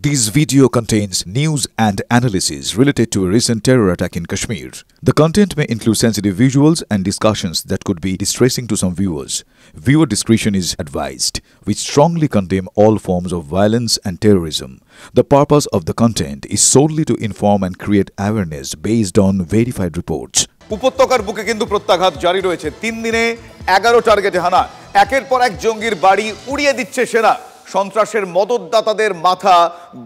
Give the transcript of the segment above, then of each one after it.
This video contains news and analysis related to a recent terror attack in Kashmir. The content may include sensitive visuals and discussions that could be distressing to some viewers. Viewer discretion is advised. We strongly condemn all forms of violence and terrorism. The purpose of the content is solely to inform and create awareness based on verified reports. উপত্যকার বুকে কিন্তু প্রত্যাঘাত জারি রয়েছে। 3 দিনে 11 টার্গেটে হানা, একের পর এক জঙ্গির বাড়ি উড়িয়ে দিচ্ছে সেনা। সন্ত্রাসের মদতদাতাদের মাথা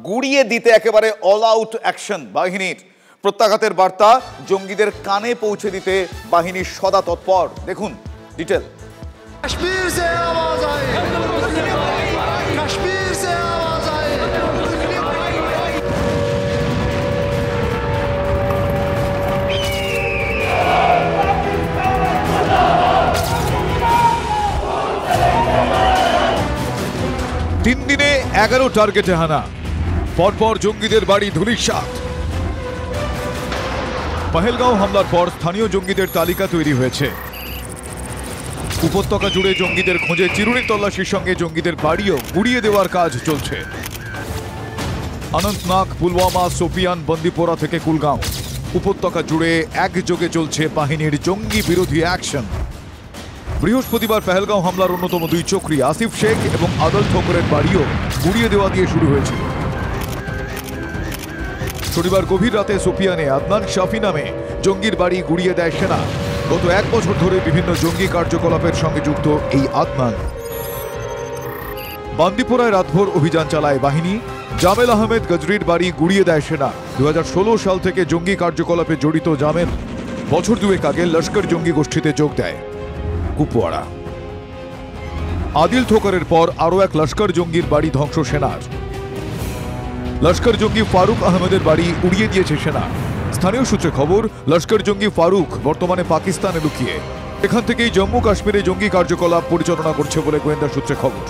গুড়িয়ে দিতে একেবারে অল আউট অ্যাকশন বাহিনীর। প্রত্যাঘাতের বার্তা জঙ্গিদের কানে পৌঁছে দিতে বাহিনী সদা তৎপর। দেখুন ডিটেল। कश्मीर से आवाज आए, कश्मीर से आवाज आए। 3 দিনে 11 টার্গেটে হানা, পরপর জঙ্গিদের বাড়ি ধূলিসাৎ। পহেলগাঁও হামলার পর স্থানীয় জঙ্গিদের তালিকা তৈরি হয়েছে। উপত্যকা জুড়ে জঙ্গিদের খোঁজে চিরুনি তল্লাশির সঙ্গে জঙ্গিদের বাড়িও গুড়িয়ে দেওয়ার কাজ চলছে। অনন্তনাগ, পুলওয়ামা, সোপিয়ান, বন্দিপোরা থেকে কুলগাঁও উপত্যকা জুড়ে একযোগে চলছে বাহিনীর জঙ্গি বিরোধী অ্যাকশন। বৃহস্পতিবার পহেলগাঁও হামলার অন্যতম 2 চক্রী আসিফ শেখ এবং আদল ঠোকরের বাড়িও গুড়িয়ে দেওয়া দিয়ে শুরু হয়েছিল। শনিবার গভীর রাতে সোপিয়ানে আদনান শাফি নামে জঙ্গির বাড়ি গুড়িয়ে দেয় সেনা। গত 1 বছর ধরে বিভিন্ন জঙ্গি কার্যকলাপের সঙ্গে যুক্ত এই আদনান। বান্দিপোরায় রাতভর অভিযান চালায় বাহিনী। জামেল আহমেদ গজরির বাড়ি গুড়িয়ে দেয় সেনা। 2016 সাল থেকে জঙ্গি কার্যকলাপে জড়িত জামেল বছর 2 আগে লস্কর জঙ্গি গোষ্ঠীতে যোগ দেয়। কুপওয়াড়া আদিল ঠোকরের পর আরও এক লস্কর জঙ্গির বাড়ি ধ্বংস সেনার। লস্কর জঙ্গি ফারুক আহমেদের বাড়ি উড়িয়ে দিয়েছে সেনা। স্থানীয় সূত্রে খবর, লস্কর জঙ্গি ফারুক বর্তমানে পাকিস্তানে লুকিয়ে এখান থেকেই জম্মু কাশ্মীরে জঙ্গি কার্যকলাপ পরিচালনা করছে বলে গোয়েন্দা সূত্রে খবর।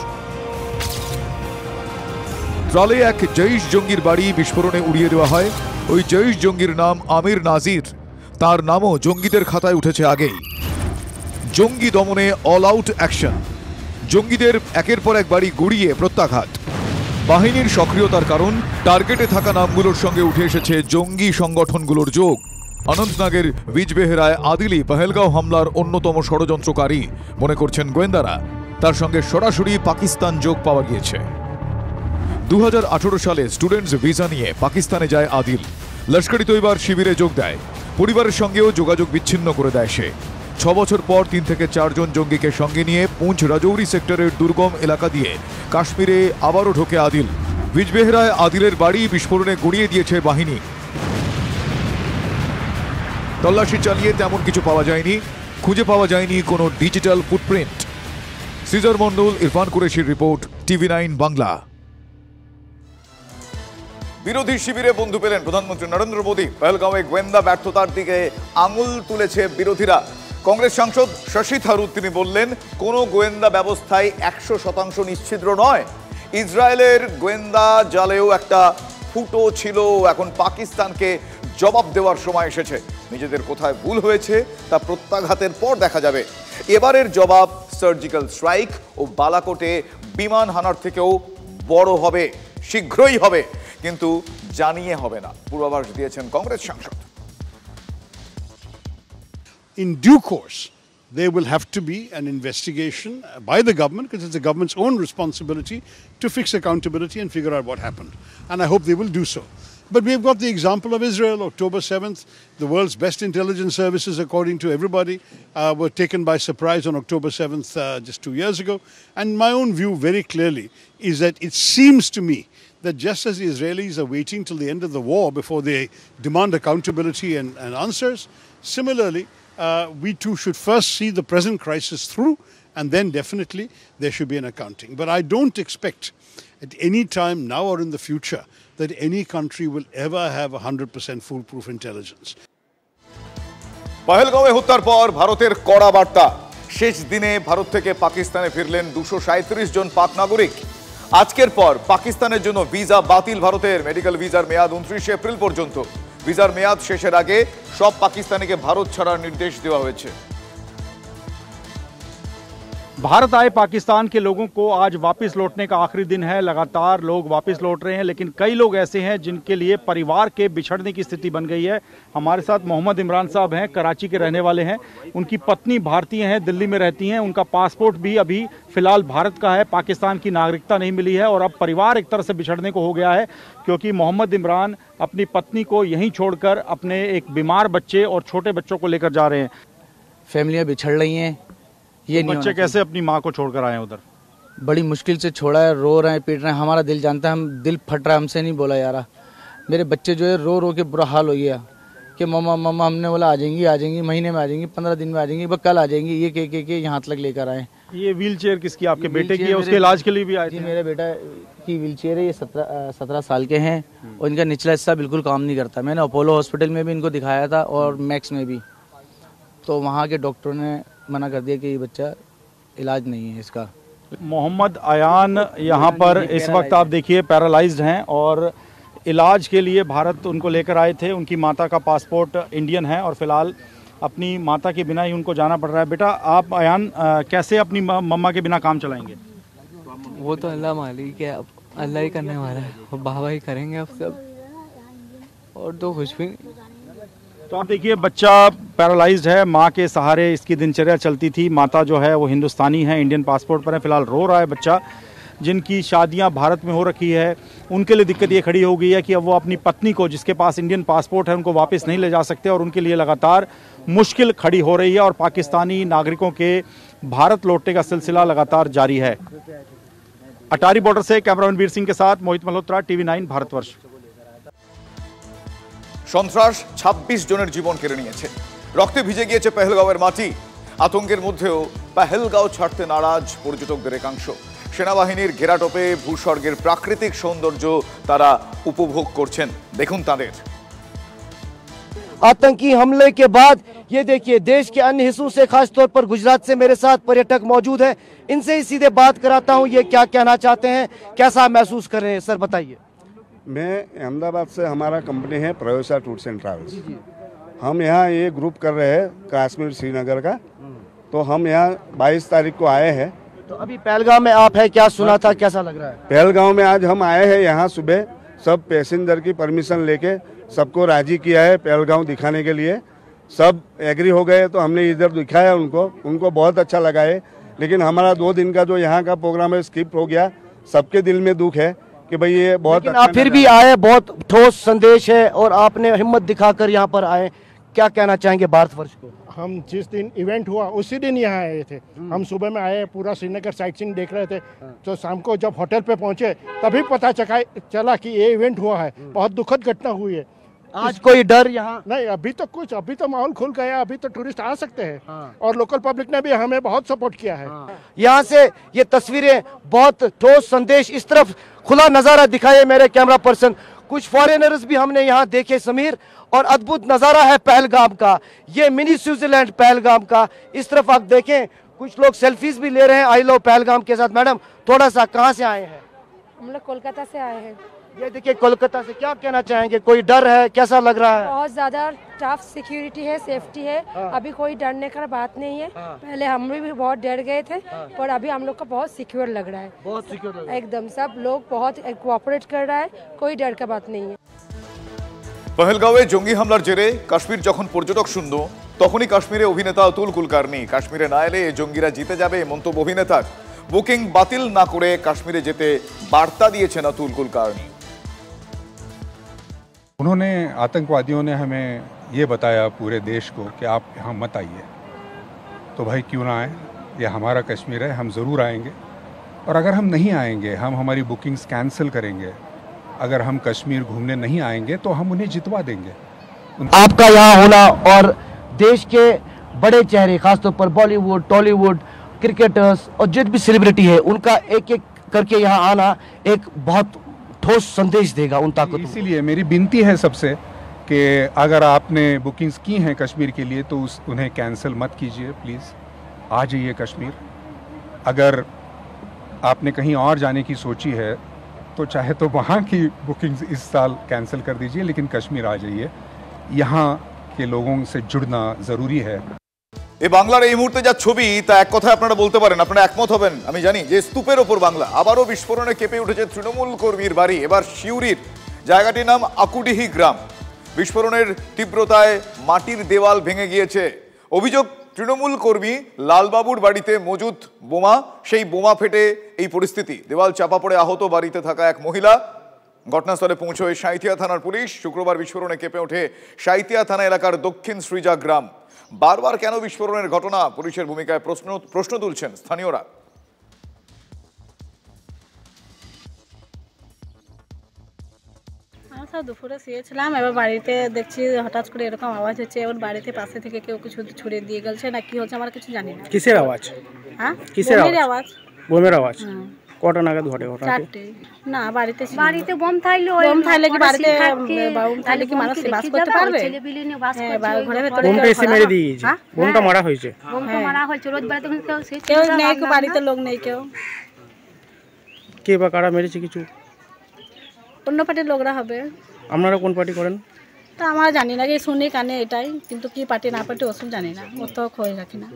ত্রালে এক জৈশ জঙ্গির বাড়ি বিস্ফোরণে উড়িয়ে দেওয়া হয়। ওই জৈশ জঙ্গির নাম আমির নাজির। তার নামও জঙ্গিদের খাতায় উঠেছে আগেই। জঙ্গি দমনে অল আউট অ্যাকশন। জঙ্গিদের একের পর এক বাড়ি গুড়িয়ে প্রত্যাঘাত। বাহিনীর সক্রিয়তার কারণ টার্গেটে থাকা নামগুলোর সঙ্গে উঠে এসেছে জঙ্গি সংগঠনগুলোর যোগ। অনন্তনাগের বিজবেহেরায় আদিলি পহেলগাঁও হামলার অন্যতম ষড়যন্ত্রকারী মনে করছেন গোয়েন্দারা। তার সঙ্গে সরাসরি পাকিস্তান যোগ পাওয়া গিয়েছে। 2018 সালে স্টুডেন্টস ভিসা নিয়ে পাকিস্তানে যায় আদিল। লস্করি তৈবার শিবিরে যোগ দেয়। পরিবারের সঙ্গেও যোগাযোগ বিচ্ছিন্ন করে দেয় সে। 6 বছর পর 3 থেকে 4 জন জঙ্গিকে সঙ্গে নিয়ে পুঞ্চ রাজৌরি সেক্টরের দুর্গম এলাকা দিয়ে কাশ্মীরে আবারও ঢোকে আদিল। বিজবেহেরায় আদিলের বাড়ি বিস্ফোরণে গুড়িয়ে দিয়েছে বাহিনী। তল্লাশি চালিয়ে তেমন কিছু পাওয়া যায়নি। খুঁজে পাওয়া যায়নি কোনো ডিজিটাল ফুটপ্রিন্ট। সিজার মন্ডল, ইরফান কুরেশির রিপোর্ট, TV9 বাংলা। বিরোধী শিবিরে বন্ধু পেলেন প্রধানমন্ত্রী নরেন্দ্র মোদী। পহেলগাঁওয়ে গোয়েন্দা ব্যর্থতার দিকে আঙুল তুলেছে বিরোধীরা। কংগ্রেস সাংসদ শশী থারুর তিনি বললেন, কোনো গোয়েন্দা ব্যবস্থায় 100% নিশ্ছিদ্র নয়। ইসরায়েলের গোয়েন্দা জালেও একটা ফুটো ছিল। এখন পাকিস্তানকে জবাব দেওয়ার সময় এসেছে। নিজেদের কোথায় ভুল হয়েছে তা প্রত্যাঘাতের পর দেখা যাবে। এবারের জবাব সার্জিক্যাল স্ট্রাইক ও বালাকোটে বিমান হানার থেকেও বড় হবে, শীঘ্রই হবে, কিন্তু জানিয়ে হবে না, পূর্বাভাস দিয়েছেন কংগ্রেস সাংসদ। In due course, there will have to be an investigation by the government, because it's the government's own responsibility to fix accountability and figure out what happened. And I hope they will do so. But we've got the example of Israel, October 7th. The world's best intelligence services, according to everybody, were taken by surprise on October 7th just 2 years ago. And my own view very clearly is that it seems to me that just as the Israelis are waiting till the end of the war before they demand accountability and answers, similarly, we too should first see the present crisis through, and then definitely there should be an accounting. But I don't expect at any time now or in the future that any country will ever have 100% foolproof intelligence. পহেলগাঁওয়ে হত্যার পর ভারতের কড়া বার্তা। শেষ দিনে ভারত থেকে পাকিস্তানে ফিরলেন 237 জন পাক নাগরিক। আজকের পর পাকিস্তানের জন্য ভিসা বাতিল ভারতের। মেডিকেল ভিসার মেয়াদ 29 এপ্রিল পর্যন্ত। ভিসার মেয়াদ শেষের আগে সব পাকিস্তানিকে ভারত ছাড়ার নির্দেশ দেওয়া হয়েছে। भारत आए पाकिस्तान के लोगों को आज वापस लौटने का आखिरी दिन है। लगातार लोग वापस लौट रहे हैं, लेकिन कई लोग ऐसे हैं जिनके लिए परिवार के बिछड़ने की स्थिति बन गई है। हमारे साथ मोहम्मद इमरान साहब हैं, कराची के रहने वाले हैं। उनकी पत्नी भारतीय हैं, दिल्ली में रहती हैं। उनका पासपोर्ट भी अभी फिलहाल भारत का है, पाकिस्तान की नागरिकता नहीं मिली है और अब परिवार एक तरह से बिछड़ने को हो गया है, क्योंकि मोहम्मद इमरान अपनी पत्नी को यहीं छोड़कर अपने एक बीमार बच्चे और छोटे बच्चों को लेकर जा रहे हैं। फैमिलियाँ बिछड़ रही हैं। ये नहीं बच्चे कैसे अपनी माँ को छोड़कर आए उधर? बड़ी मुश्किल से छोड़ा है, रो रहे हैं, पीट रहे हैं। हमारा दिल जानता है, हम दिल फट रहा है, हमसे नहीं बोला यार। मेरे बच्चे जो है रो रो के बुरा हाल हो गया कि मम्मा मम्मा, हमने बोला आ जाएंगी, महीने में आ जाएंगी, 15 दिन में आ जाएंगी, बस कल आ जाएंगी, ये के यहाँ तक लेकर आए। ये व्हील चेयर किसकी? आपके बेटे की है? उसके इलाज के लिए भी आए थे? मेरे बेटा की व्हील चेयर है, ये 17 साल के हैं और इनका निचला हिस्सा बिल्कुल काम नहीं करता। मैंने अपोलो हॉस्पिटल में भी इनको दिखाया था और मैक्स में भी, तो वहाँ के डॉक्टरों ने मना कर दिया कि ये बच्चा इलाज नहीं है इसका। मोहम्मद अयान यहाँ पर इस वक्त आप देखिए पैरालाइज्ड हैं और इलाज के लिए भारत उनको लेकर आए थे। उनकी माता का पासपोर्ट इंडियन है और फिलहाल अपनी माता के बिना ही उनको जाना पड़ रहा है। बेटा आप अयान कैसे अपनी मम्मा के बिना काम चलाएंगे? वो तो अल्लाह मालिक है, अब अल्लाह ही करने वाला है, और बाबा ही करेंगे अब सब, और तो कुछ भी नहीं। तो आप देखिए बच्चा पैरालाइज्ड है, माँ के सहारे इसकी दिनचर्या चलती थी। माता जो है वो हिंदुस्तानी है, इंडियन पासपोर्ट पर है। फिलहाल रो रहा है बच्चा। जिनकी शादियां भारत में हो रखी है उनके लिए दिक्कत ये खड़ी हो गई है कि अब वो अपनी पत्नी को, जिसके पास इंडियन पासपोर्ट है, उनको वापस नहीं ले जा सकते और उनके लिए लगातार मुश्किल खड़ी हो रही है और पाकिस्तानी नागरिकों के भारत लौटने का सिलसिला लगातार जारी है। अटारी बॉर्डर से कैमरामैन वीर सिंह के साथ मोहित मल्होत्रा, TV9 भारतवर्ष। সন্ত্রাস 26 জনের জীবন কেড়ে নিয়েছে, রক্তে ভিজে গিয়েছে পেহেলগাঁওয়ের মাটি। আতঙ্কের মধ্যেও পেহেলগাঁও ছাড়তে নারাজ পর্যটকদের একাংশ। সেনাবাহিনীর ঘেরাটোপে ভূস্বর্গের প্রাকৃতিক সৌন্দর্য তারা উপভোগ করছেন, দেখুন তাদের। आतंकी हमले के बाद ये देखिए देश के अन्य हिस्सों से, खास तौर पर गुजरात से मेरे साथ पर्यटक मौजूद हैं। इनसे ही सीधे बात कराता हूँ, ये क्या कहना चाहते हैं, कैसा महसूस कर रहे हैं। सर बताइए। मैं अहमदाबाद से, हमारा कंपनी है प्रवेशा टूर्स एंड ट्रैवल्स। हम यहाँ ये ग्रुप कर रहे हैं कश्मीर श्रीनगर का, तो हम यहाँ 22 तारीख को आए हैं। तो अभी पहलगाम में आप है, क्या सुना था, कैसा लग रहा है? पहलगाम में आज हम आए हैं, यहाँ सुबह सब पैसेंजर की परमिशन लेके सबको राजी किया है पहलगाम दिखाने के लिए। सब एग्री हो गए, तो हमने इधर दिखाया उनको बहुत अच्छा लगा है। लेकिन हमारा 2 दिन का जो यहाँ का प्रोग्राम है स्किप हो गया। सबके दिल में दुख है कि भाई ये बहुत अच्छा, आप फिर भी आए, बहुत ठोस संदेश है और आपने हिम्मत दिखाकर यहाँ पर आए। क्या कहना चाहेंगे भारतवर्ष को? हम जिस दिन इवेंट हुआ उसी दिन यहाँ आए थे। हम सुबह में आए, पूरा श्रीनगर साइट सीइंग देख रहे थे। तो शाम को जब होटल पे पहुंचे तभी पता चला कि ये इवेंट हुआ है। बहुत दुखद घटना हुई है। आज कोई डर यहाँ नहीं, अभी तो माहौल खुल गया, अभी तो टूरिस्ट आ सकते हैं। और लोकल पब्लिक ने भी हमें बहुत सपोर्ट किया है। यहाँ से ये तस्वीरें, बहुत ठोस संदेश, इस तरफ खुला नजारा दिखाए मेरे कैमरा पर्सन। कुछ फॉरेनर्स भी हमने यहाँ देखे समीर, और अद्भुत नजारा है पहलगाम का, ये मिनी स्विट्जरलैंड पहलगाम का। इस तरफ आप देखें कुछ लोग सेल्फीज भी ले रहे हैं आई लव पहलगाम के साथ। मैडम थोड़ा सा, कहाँ से आए हैं? हम लोग कोलकाता से आए हैं। ये देखिए कोलकाता से, क्या कहना चाहेंगे, कोई डर है, कैसा लग रहा है? बहुत ज्यादा टफ सिक्योरिटी है, सेफ्टी है। अभी कोई डरने का बात नहीं है। पहले हम भी बहुत डर गए थे, पर अभी हम लोग का बहुत सिक्योर लग रहा है। बहुत सिक्योर लग रहा है एकदम, सब लोग बहुत कोऑपरेट कर रहा है, कोई डर का बात नहीं है। পহেলগাঁওয়ে জঙ্গি হামলার জেরে কাশ্মীর যখন পর্যটক শূন্য, তখনই কাশ্মীরে অভিনেতা অতুল কুলকার্নি কাশ্মীরে না এলে জঙ্গিরা জিতে যাবে মন্তব্য অভিনেতার। বুকিং বাতিল না করে কাশ্মীরে যেতে বার্তা দিয়েছেন অতুল কুলকার্নি। उन्होंने, आतंकवादियों ने हमें ये बताया पूरे देश को कि आप यहाँ मत आइए, तो भाई क्यों ना आए, ये हमारा कश्मीर है, हम ज़रूर आएंगे। और अगर हम नहीं आएंगे, हम हमारी बुकिंग्स कैंसिल करेंगे। अगर हम कश्मीर घूमने नहीं आएंगे तो हम उन्हें जितवा देंगे। आपका यहाँ होना और देश के बड़े चेहरे, खासतौर पर बॉलीवुड, टॉलीवुड, क्रिकेटर्स और जितने भी सेलिब्रिटी है, उनका एक एक करके यहाँ आना एक बहुत ठोस संदेश देगा उन ताकतों। इसीलिए मेरी विनती है सबसे कि अगर आपने बुकिंग्स की हैं कश्मीर के लिए तो उन्हें कैंसिल मत कीजिए प्लीज़। आ जाइए कश्मीर। अगर आपने कहीं और जाने की सोची है तो चाहे तो वहाँ की बुकिंग्स इस साल कैंसिल कर दीजिए, लेकिन कश्मीर आ जाइए। यहाँ के लोगों से जुड़ना ज़रूरी है। এই বাংলার এই মুহূর্তে যা ছবি তা এক কথায় আপনারা বলতে পারেন, আপনারা একমত হবেন আমি জানি, যে স্তূপের ওপর বাংলা। আবারও বিস্ফোরণে কেঁপে উঠেছে তৃণমূল কর্মীর বাড়ি, এবার সিউড়ির, জায়গাটির নাম আকুডিহি গ্রাম। বিস্ফোরণের তীব্রতায় মাটির দেওয়াল ভেঙে গিয়েছে। অভিযোগ, তৃণমূল কর্মী লালবাবুর বাড়িতে মজুদ বোমা, সেই বোমা ফেটে এই পরিস্থিতি। দেওয়াল চাপা পড়ে আহত বাড়িতে থাকা এক মহিলা। ঘটনাস্থলে পৌঁছয় সাঁইথিয়া থানার পুলিশ। শুক্রবার বিস্ফোরণে কেঁপে ওঠে সাঁইথিয়া থানা এলাকার দক্ষিণ সৃজা গ্রাম। বারবার কেন বিস্ফোরণের ঘটনা, পুলিশের ভূমিকায় প্রশ্ন তুলছেন স্থানীয়রা। স্যার দুপুরে শুয়েছিলাম, এবার বাড়িতে দেখছি হঠাৎ করে এরকম আওয়াজ হচ্ছে। এবার বাড়িতে পাশে থেকে কেউ কিছু ছুড়ে দিয়ে গেছে না কি হচ্ছে আমার কিছু জানি না। কিসের আওয়াজ? হ্যাঁ, কিসের আওয়াজ? বোমের আওয়াজ। কটা নাগাদ ঘটে ঘটনা? 4টে। না, বাড়িতে বোম থাকলে কি বাড়িতে বোম থাকলে কি মানুষ বাস করতে পারবে? ঘরের ভেতরে বোমটা এসে মেরে দিয়েছে। বোমটা মারা হয়েছে। বোমটা মারা হয়েছে, রোজ বাড়িতে কেউ নেই, বাড়িতে লোক নেই কেউ। কে বা কারা মেরেছে কিছু? অন্য পার্টির লোকরা হবে। আপনারা কোন পার্টি করেন? তা আমরা জানি না, শুনি কানে এটাই, কিন্তু কি পার্টি না পার্টি ওসব জানি না, অত খোঁজ রাখি না।